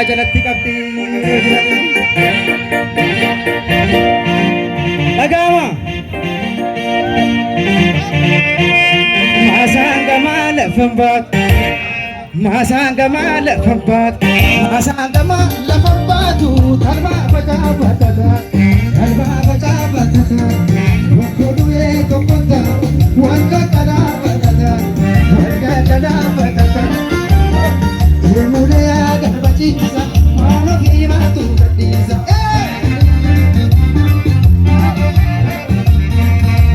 jalatti qabdi dhagaama maasaan gamaa lafan baat Masandama lafambatu talba bacabatata talba bacabatata wakodu kokota wanga kada batata yemule aga bachisa mano kima tu kadisa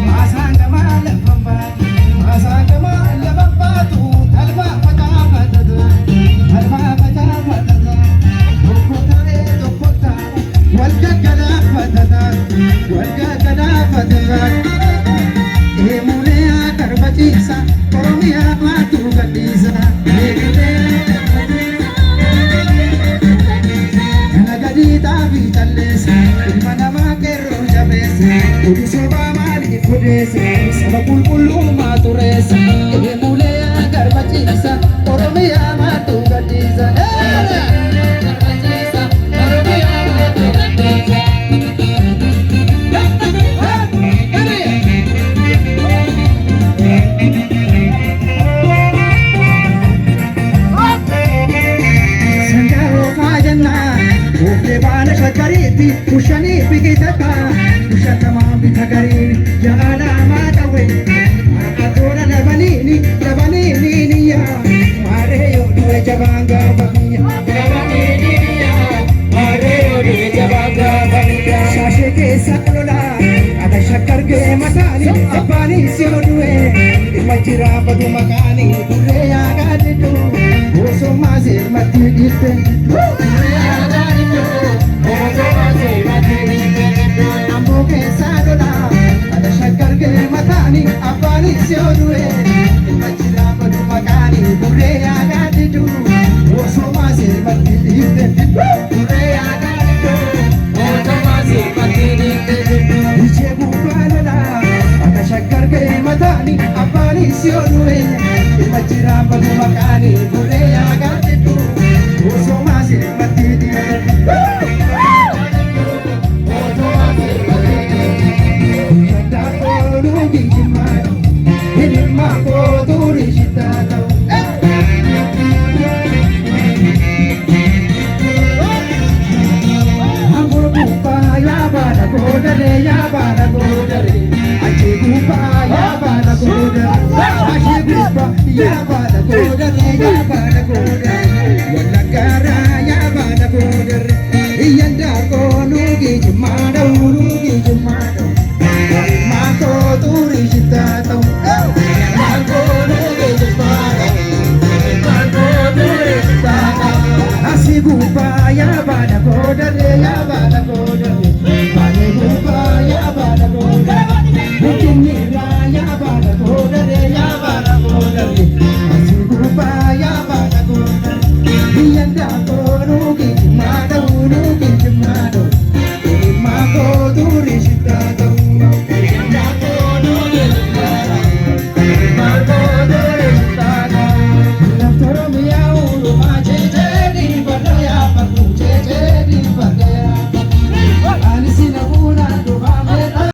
Masandama lafambatu talba bacabatata talba bacabatata Ushani bigitaka ushatama bitagari ya ala matawe atora labanini ya mare yo due jabanga bagiya labanini ya mare yo due jabanga bagiya shashe ke salola ada shakkar ke matani apani sio due imajira badu makani dure ya gaditu oso maze mati ditte Apani siodue, imajira badu makani, bure agadidu, oso mazi matidite, bure agadidu, oso mazi matidite. Iche bukala, akashakar ke matani, apani siodue, imajira badu makani, bure agadidu, oso mazi matidite. Ya bada koda